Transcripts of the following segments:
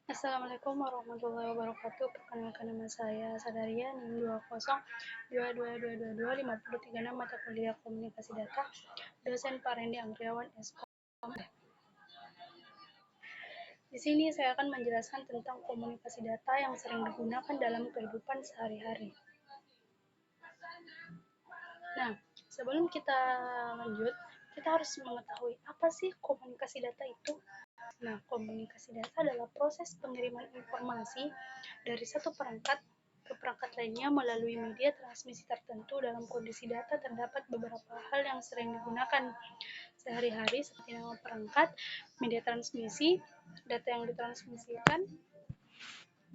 Assalamualaikum warahmatullahi wabarakatuh. Perkenalkan nama saya Sadaria NIM 202222225036 mata kuliah Komunikasi Data, dosen Pak Rendi Angriawan Eskom. Di sini saya akan menjelaskan tentang komunikasi data yang sering digunakan dalam kehidupan sehari-hari. Nah, sebelum kita lanjut, kita harus mengetahui apa sih komunikasi data itu. Nah, komunikasi data adalah proses pengiriman informasi dari satu perangkat ke perangkat lainnya melalui media transmisi tertentu. Dalam kondisi data terdapat beberapa hal yang sering digunakan sehari-hari seperti nama perangkat, media transmisi, data yang ditransmisikan.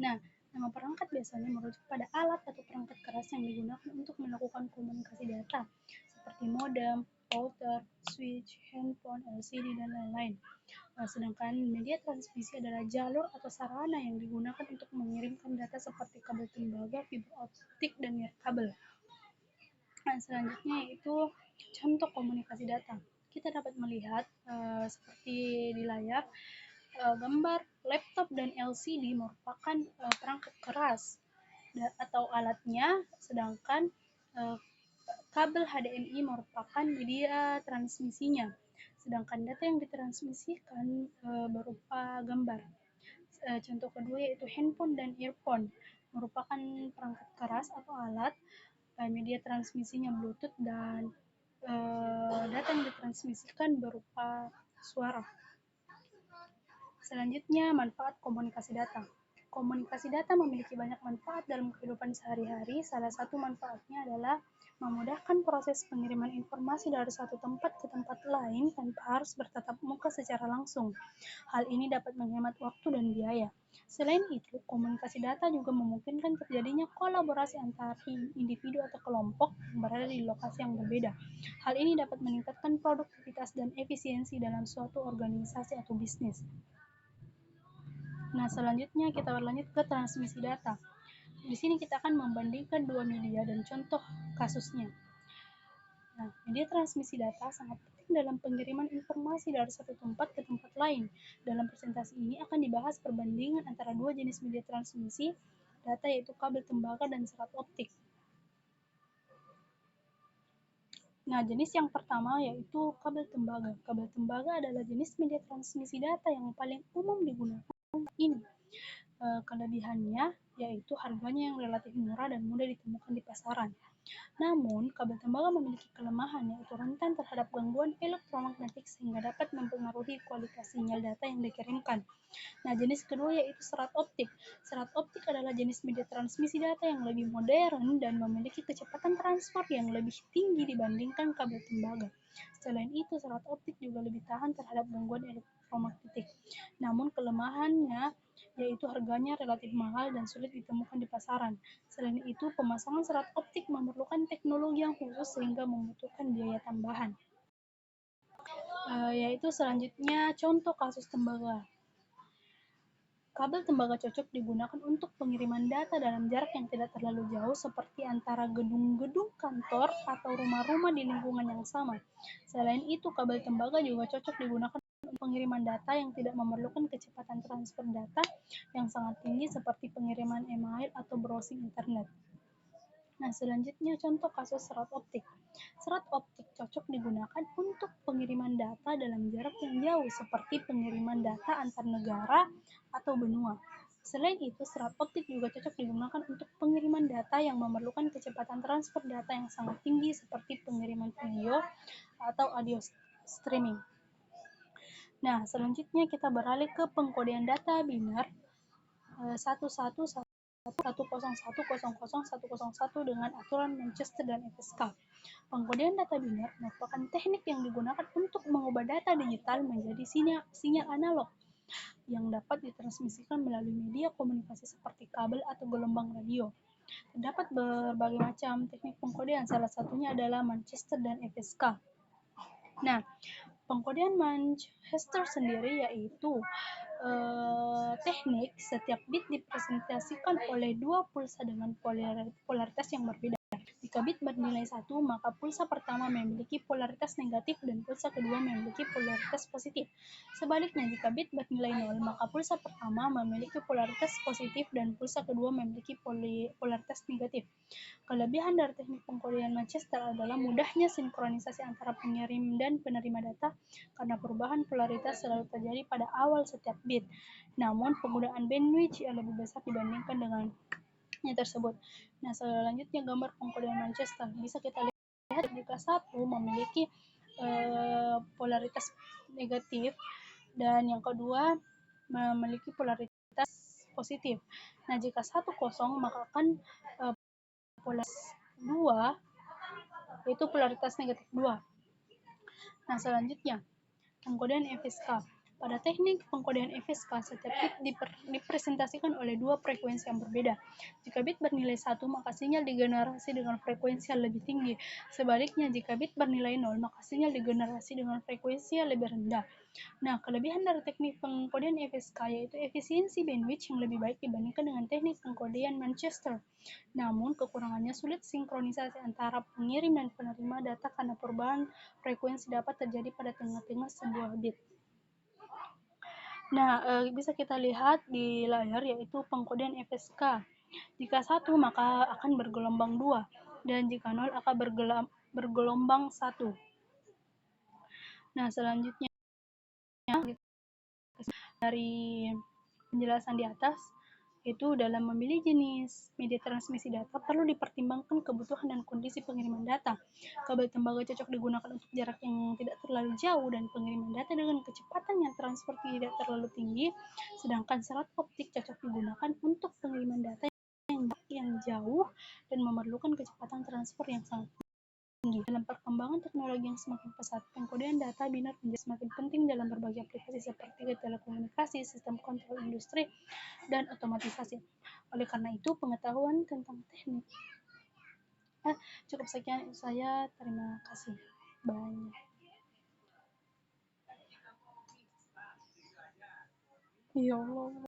Nah, nama perangkat biasanya merujuk pada alat atau perangkat keras yang digunakan untuk melakukan komunikasi data, seperti modem, router, switch, handphone, LCD, dan lain-lain. Sedangkan media transmisi adalah jalur atau sarana yang digunakan untuk mengirimkan data seperti kabel tembaga, fiber optik, dan nirkabel. Nah, selanjutnya yaitu contoh komunikasi data. Kita dapat melihat seperti di layar, gambar laptop dan LCD merupakan perangkat keras atau alatnya, sedangkan kabel HDMI merupakan media transmisinya. Sedangkan data yang ditransmisikan berupa gambar. Contoh kedua yaitu handphone dan earphone, merupakan perangkat keras atau alat, media transmisinya Bluetooth, dan data yang ditransmisikan berupa suara. Selanjutnya, manfaat komunikasi data. Komunikasi data memiliki banyak manfaat dalam kehidupan sehari-hari. Salah satu manfaatnya adalah memudahkan proses pengiriman informasi dari satu tempat ke tempat lain tanpa harus bertatap muka secara langsung. Hal ini dapat menghemat waktu dan biaya. Selain itu, komunikasi data juga memungkinkan terjadinya kolaborasi antar individu atau kelompok yang berada di lokasi yang berbeda. Hal ini dapat meningkatkan produktivitas dan efisiensi dalam suatu organisasi atau bisnis. Nah, selanjutnya kita berlanjut ke transmisi data. Di sini kita akan membandingkan dua media dan contoh kasusnya. Nah, media transmisi data sangat penting dalam pengiriman informasi dari satu tempat ke tempat lain. Dalam presentasi ini akan dibahas perbandingan antara dua jenis media transmisi data, yaitu kabel tembaga dan serat optik. Nah, jenis yang pertama yaitu kabel tembaga. Kabel tembaga adalah jenis media transmisi data yang paling umum digunakan ini. Kelebihannya yaitu harganya yang relatif murah dan mudah ditemukan di pasaran. Namun, kabel tembaga memiliki kelemahan yaitu rentan terhadap gangguan elektromagnetik sehingga dapat mempengaruhi kualitas sinyal data yang dikirimkan. Nah, jenis kedua yaitu serat optik. Serat optik adalah jenis media transmisi data yang lebih modern dan memiliki kecepatan transfer yang lebih tinggi dibandingkan kabel tembaga. Selain itu, serat optik juga lebih tahan terhadap gangguan elektromagnetik. Namun, kelemahannya yaitu harganya relatif mahal dan sulit ditemukan di pasaran. Selain itu, pemasangan serat optik memerlukan teknologi yang khusus sehingga membutuhkan biaya tambahan. Yaitu selanjutnya contoh kasus tembaga. Kabel tembaga cocok digunakan untuk pengiriman data dalam jarak yang tidak terlalu jauh, seperti antara gedung-gedung kantor atau rumah-rumah di lingkungan yang sama. Selain itu, kabel tembaga juga cocok digunakan untuk pengiriman data yang tidak memerlukan kecepatan transfer data yang sangat tinggi, seperti pengiriman email atau browsing internet. Nah, selanjutnya contoh kasus serat optik. Serat optik cocok digunakan untuk pengiriman data dalam jarak yang jauh, seperti pengiriman data antar negara atau benua. Selain itu, serat optik juga cocok digunakan untuk pengiriman data yang memerlukan kecepatan transfer data yang sangat tinggi, seperti pengiriman video atau audio streaming. Nah, selanjutnya kita beralih ke pengkodean data biner 101.101.101 dengan aturan Manchester dan FSK. Pengkodean data biner merupakan teknik yang digunakan untuk mengubah data digital menjadi sinyal analog yang dapat ditransmisikan melalui media komunikasi seperti kabel atau gelombang radio. Terdapat berbagai macam teknik pengkodean, salah satunya adalah Manchester dan FSK. Nah, pengkodean Manchester sendiri yaitu teknik setiap bit dipresentasikan oleh dua pulsa dengan polaritas yang berbeda. Jika bit bernilai 1, maka pulsa pertama memiliki polaritas negatif dan pulsa kedua memiliki polaritas positif. Sebaliknya, jika bit bernilai 0, maka pulsa pertama memiliki polaritas positif dan pulsa kedua memiliki polaritas negatif. Kelebihan dari teknik pengkodean Manchester adalah mudahnya sinkronisasi antara pengirim dan penerima data karena perubahan polaritas selalu terjadi pada awal setiap bit. Namun, penggunaan bandwidth yang lebih besar dibandingkan dengan tersebut. Nah, selanjutnya gambar pengkodean Manchester. Bisa kita lihat jika satu memiliki polaritas negatif dan yang kedua memiliki polaritas positif. Nah, jika 1 kosong maka akan polaritas 2 yaitu polaritas negatif 2. Nah, selanjutnya pengkodean FSK. Pada teknik pengkodean FSK, setiap bit dipresentasikan oleh dua frekuensi yang berbeda. Jika bit bernilai 1, maka sinyal digenerasi dengan frekuensi yang lebih tinggi. Sebaliknya, jika bit bernilai 0, maka sinyal digenerasi dengan frekuensi yang lebih rendah. Nah, kelebihan dari teknik pengkodean FSK yaitu efisiensi bandwidth yang lebih baik dibandingkan dengan teknik pengkodean Manchester. Namun, kekurangannya sulit sinkronisasi antara pengirim dan penerima data karena perubahan frekuensi dapat terjadi pada tengah-tengah sebuah bit. Nah, bisa kita lihat di layar yaitu pengkodean FSK. Jika 1 maka akan bergelombang 2 dan jika 0 akan bergelombang 1. Nah, selanjutnya dari penjelasan di atas itu dalam memilih jenis media transmisi data perlu dipertimbangkan kebutuhan dan kondisi pengiriman data. Kabel tembaga cocok digunakan untuk jarak yang tidak terlalu jauh dan pengiriman data dengan kecepatan yang transfer tidak terlalu tinggi, sedangkan serat optik cocok digunakan untuk pengiriman data yang jauh dan memerlukan kecepatan transfer yang sangat tinggi. Dalam perkembangan teknologi yang semakin pesat, pengkodean data binar menjadi semakin penting dalam berbagai aplikasi seperti telekomunikasi, sistem kontrol industri, dan otomatisasi. Oleh karena itu, pengetahuan tentang teknik cukup sekian saya. Terima kasih banyak. Ya Allah.